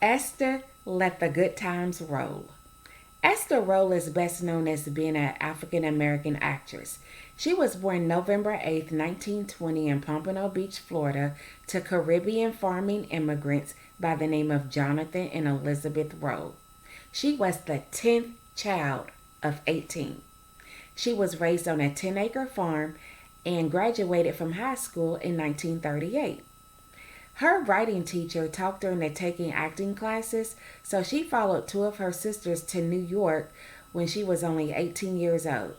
Esther Let the Good Times Roll. Esther Rolle is best known as being an African American actress. She was born November 8, 1920, in Pompano Beach, Florida, to Caribbean farming immigrants by the name of Jonathan and Elizabeth Rolle. She was the 10th child of 18. She was raised on a 10-acre farm and graduated from high school in 1938. Her writing teacher talked her into taking acting classes, so she followed two of her sisters to New York when she was only 18 years old.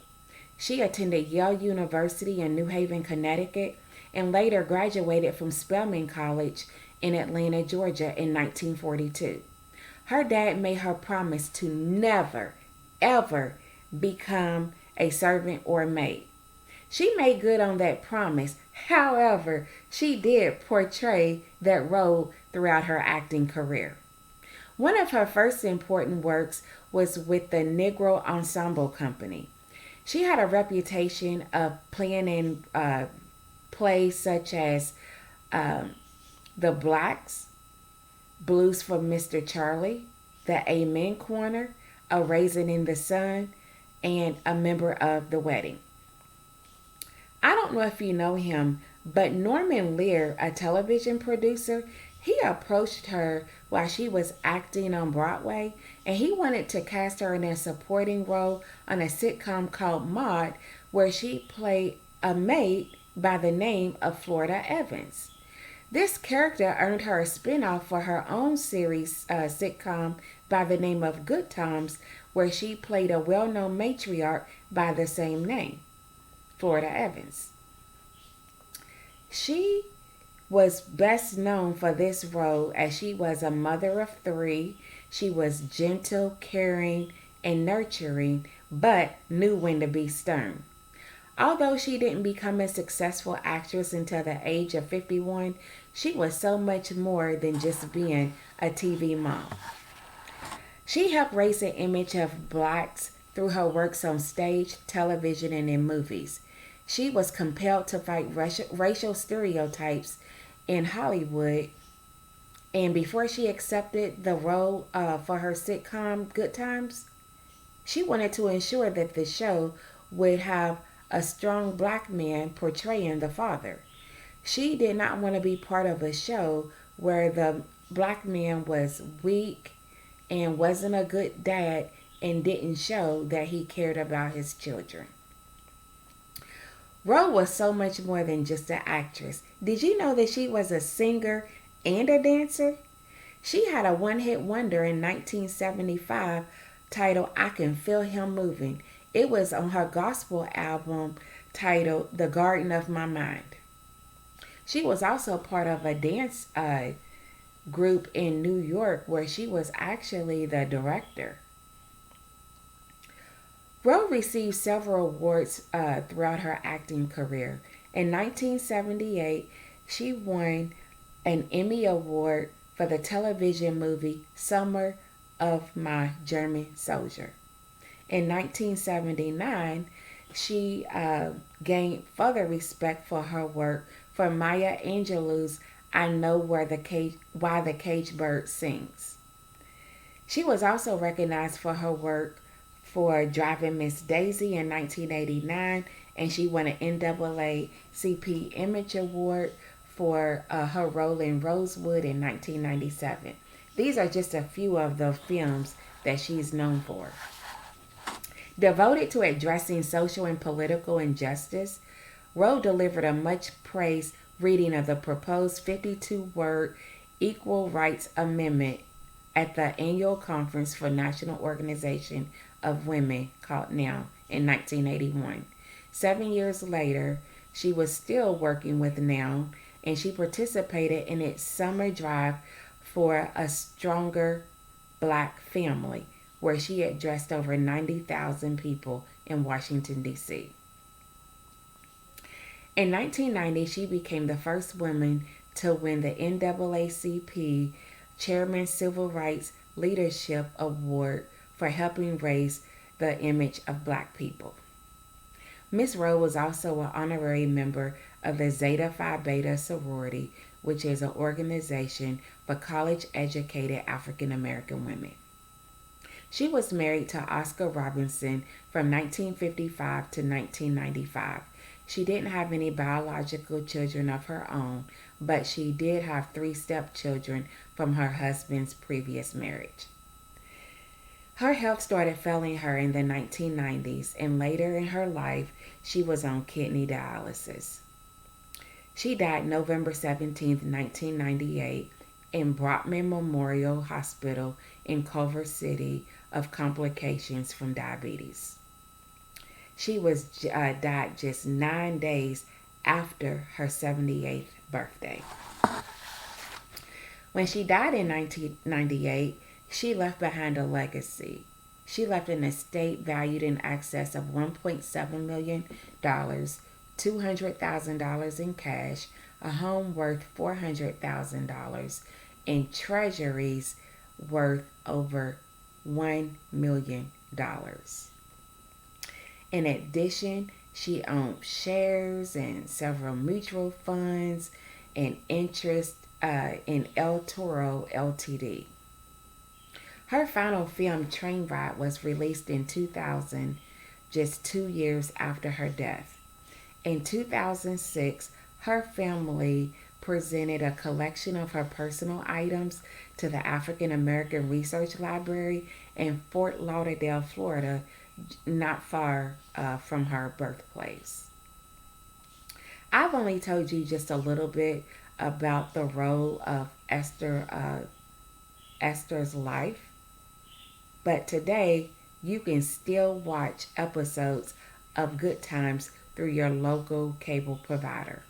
She attended Yale University in New Haven, Connecticut, and later graduated from Spelman College in Atlanta, Georgia in 1942. Her dad made her promise to never, ever become a servant or maid. She made good on that promise. However, she did portray that role throughout her acting career. One of her first important works was with the Negro Ensemble Company. She had a reputation of playing in plays such as um, The Blacks, Blues for Mr. Charlie, The Amen Corner, A Raisin in the Sun, and A Member of the Wedding. I don't know if you know him, but Norman Lear, a television producer, he approached her while she was acting on Broadway, and he wanted to cast her in a supporting role on a sitcom called Maude, where she played a maid by the name of Florida Evans. This character earned her a spinoff for her own series sitcom by the name of Good Times, where she played a well known matriarch by the same name, Florida Evans. She was best known for this role as she was a mother of three. She was gentle, caring, and nurturing, but knew when to be stern. Although she didn't become a successful actress until the age of 51, she was so much more than just being a TV mom. She helped raise the image of blacks through her works on stage, television, and in movies. She was compelled to fight racial stereotypes in Hollywood, and before she accepted the role for her sitcom Good Times, she wanted to ensure that the show would have a strong black man portraying the father. She did not want to be part of a show where the black man was weak and wasn't a good dad and didn't show that he cared about his children. Ro was so much more than just an actress. Did you know that she was a singer and a dancer? She had a one hit wonder in 1975 titled I Can Feel Him Moving. It was on her gospel album titled The Garden of My Mind. She was also part of a dance group in New York where she was actually the director. Rowe received several awards throughout her acting career. In 1978, she won an Emmy Award for the television movie Summer of My German Soldier. In 1979, she gained further respect for her work for Maya Angelou's I Know Why the Cage Bird Sings. She was also recognized for her work for Driving Miss Daisy in 1989, and she won an NAACP Image Award for her role in Rosewood in 1997. These are just a few of the films that she's known for. Devoted to addressing social and political injustice, Rowe delivered a much praised reading of the proposed 52-word Equal Rights Amendment at the annual conference for National Organization of Women called NOW in 1981. 7 years later, she was still working with NOW, and she participated in its summer drive for a stronger black family, where she addressed over 90,000 people in Washington, D.C. In 1990, she became the first woman to win the NAACP Chairman Civil Rights Leadership Award for helping raise the image of black people. Miss Rowe was also an honorary member of the Zeta Phi Beta sorority, which is an organization for college educated African American women. She was married to Oscar Robinson from 1955 to 1995. She didn't have any biological children of her own, but she did have three stepchildren from her husband's previous marriage. Her health started failing her in the 1990s, and later in her life, she was on kidney dialysis. She died November 17, 1998, in Brockman Memorial Hospital in Culver City of complications from diabetes. She was died just 9 days after her 78th birthday. When she died in 1998, she left behind a legacy. She left an estate valued in excess of $1.7 million, $200,000 in cash, a home worth $400,000, and treasuries worth over $1 million. In addition, she owned shares in several mutual funds and interest in El Toro Ltd. Her final film, Train Ride, was released in 2000, just 2 years after her death. In 2006, her family presented a collection of her personal items to the African American Research Library in Fort Lauderdale, Florida, not far from her birthplace. I've only told you just a little bit about the role of Esther's life, but today you can still watch episodes of Good Times through your local cable provider.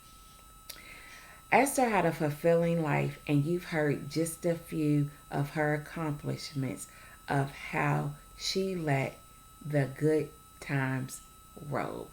Esther had a fulfilling life, and you've heard just a few of her accomplishments of how she let the good times roll.